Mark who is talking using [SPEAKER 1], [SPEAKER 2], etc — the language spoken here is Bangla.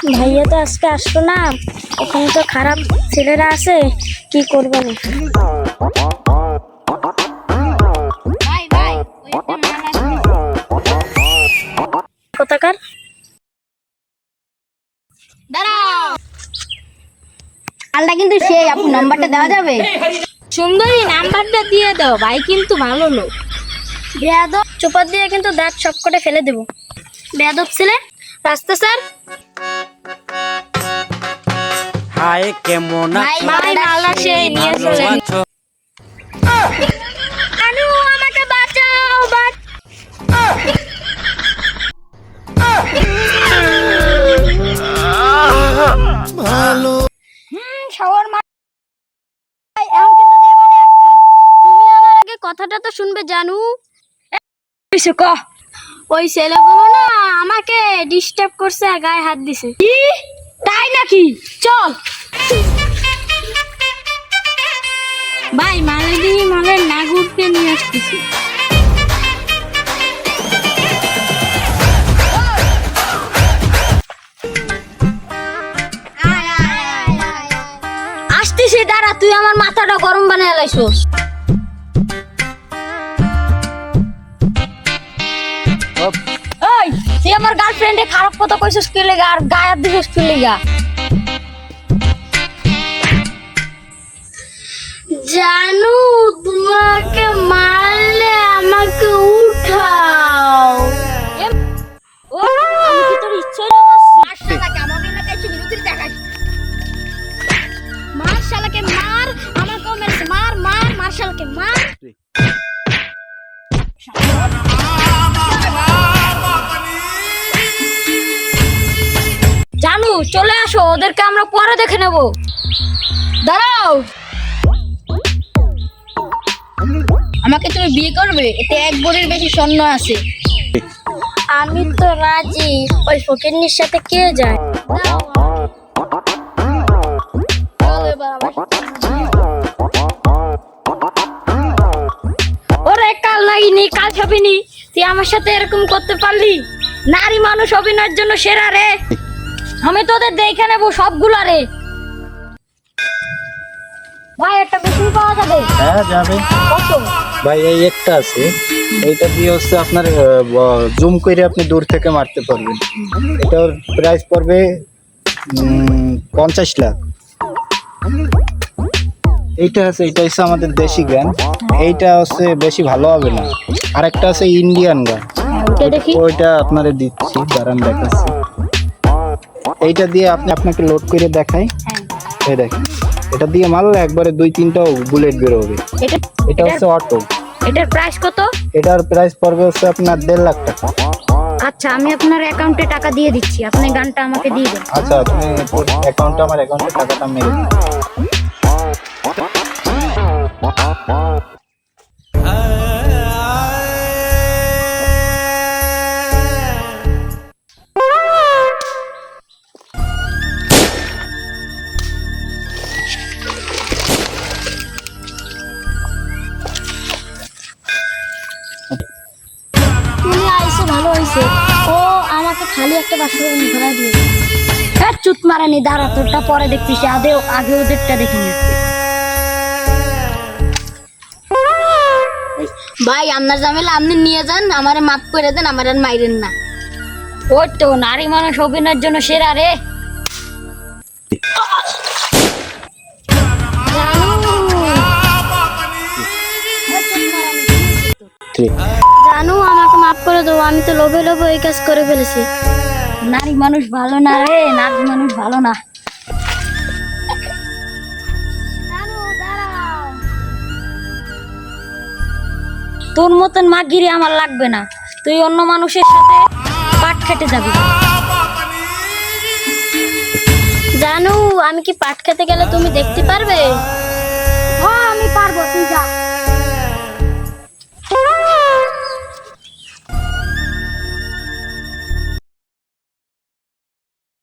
[SPEAKER 1] ভাইয়া তো আজকে আসতো না, ওখানে তো খারাপ ছেলেরা আছে, কি করবো না। কোথাকার
[SPEAKER 2] আলটা কিন্তু সেই, আপু নাম্বারটা দেওয়া যাবে?
[SPEAKER 1] সুন্দরী, নাম্বারটা দিয়ে দাও, ভাই কিন্তু ভালো লোক। বেয়াদব চোপার দিয়ে কিন্তু দাঁত সবকটা ফেলে দেবো। বেয়াদব ছেলে। রাস্তা স্যার।
[SPEAKER 3] হাই কেমন
[SPEAKER 1] ভাই মালা সেই নিয়ে চলে। আনু আমাকে বাঁচাও, ভালো। শাওয়ার মা এখন কিন্তু দেব না একটা। তুমি আমার আগে কথাটা তো শুনবে জানু। কিছু কহ। ওই ছেলেগুলো না আমাকে ডিস্টার্ব করছে আর গায়ে হাত দিছে। কি তাই নাকি? চল ভাই, মালে দিয়ে মালে নাগুরকে নিয়ে আসতেছি। আসতেছি, দাঁড়া, তুই আমার মাথাটা গরম বানিয়ে লাইছস। এই, তুই আমার গার্লফ্রেন্ডে খারাপ কথা কইছস কি লাগা আর গায়ে হাত দিছস কি লাগা? জানু, তোমাকে মারলে আমাকে উঠাও। ও, আমি কি তোর ইচ্ছে না? মারশালাকে আমাকে না কাছে লুকিয়ে দেখাস। মারশালাকে মার, আমাকেও মেরেছে। মার মার, মারশালাকে মার। জানু, চলে আসো, ওদেরকে আমরা পরে দেখে নেব। দাঁড়াও।
[SPEAKER 2] আমাকে তুমি বিয়ে করবে? এতে এক বোনের বেশি স্বর্ণ আছে।
[SPEAKER 1] আমি তো রাজি। ওই ফকিরনির সাথে কে যায়? ওরে কাল নাগিনি, কাল ছবিনি, তুই আমার সাথে এরকম করতে পারলি? নারী মানুষ অভিনয়ের জন্য সেরা রে। আমি তোদের দেখে নেবো সবগুলা রে। ভাই, একটা বেশি পাওয়া যাবে?
[SPEAKER 3] হ্যাঁ যাবে
[SPEAKER 1] কত?
[SPEAKER 3] ভাই এই একটা আছে, এইটা দিয়ে হচ্ছে আপনার জুম করে আপনি দূর থেকে মারতে পারবেন। এটার প্রাইস পড়বে 50 লাখ। এইটা আছে, এইটা হচ্ছে আমাদের দেশি গান, এইটা হচ্ছে বেশি ভালো হবে না। আর একটা আছে ইন্ডিয়ান গান,
[SPEAKER 1] দেখি।
[SPEAKER 3] ওইটা আপনারে দিচ্ছি, দাঁড়ান দেখাচ্ছি। এইটা দিয়ে আপনাকে লোড করে দেখাই। এই দেখেন, এটা দিয়ে মারলে একবারে 2-3টা বুলেট বের হবে। এটা হচ্ছে অটো।
[SPEAKER 1] এটার প্রাইস কত?
[SPEAKER 3] এটার প্রাইস পড়বে হচ্ছে আপনার 1.5 লাখ টাকা।
[SPEAKER 1] আচ্ছা, আমি আপনার অ্যাকাউন্টে টাকা দিয়ে দিচ্ছি, আপনি গানটা আমাকে দিয়ে দেন।
[SPEAKER 3] আচ্ছা, তুমি অ্যাকাউন্টে, আমার অ্যাকাউন্টে টাকাটা মেরে দিন।
[SPEAKER 1] তুমি আইসো, ভালো হয়েছে। ও আমাকে খালি একটা বাসন ধরা দিয়ে। হ্যাঁ, চুত মারানি, দাঁড়া, তোরটা পরে দেখতেছি, আগে ওদেরটা দেখে নি।
[SPEAKER 2] ভাই, আপনার ঝামেলা আপনি নিয়ে যান, আমারে মাফ করে দেন, আমার আর মাইরেন না।
[SPEAKER 1] ওই তো নারী মানুষ অভিনয়ের জন্য সেরা রে। জানু, আমাকে মাফ করে দেবো, আমি তো লোভে লোভে এই কাজ করে ফেলেছি। নারী মানুষ ভালো না রে, নারী মানুষ ভালো না। তোর মতন মাগিরি আমার লাগবে না, তুই অন্য মানুষের সাথে পাট খেতে যাবি। জানু, আমি কি পাট খেতে গেলে তুমি দেখতে পারবে?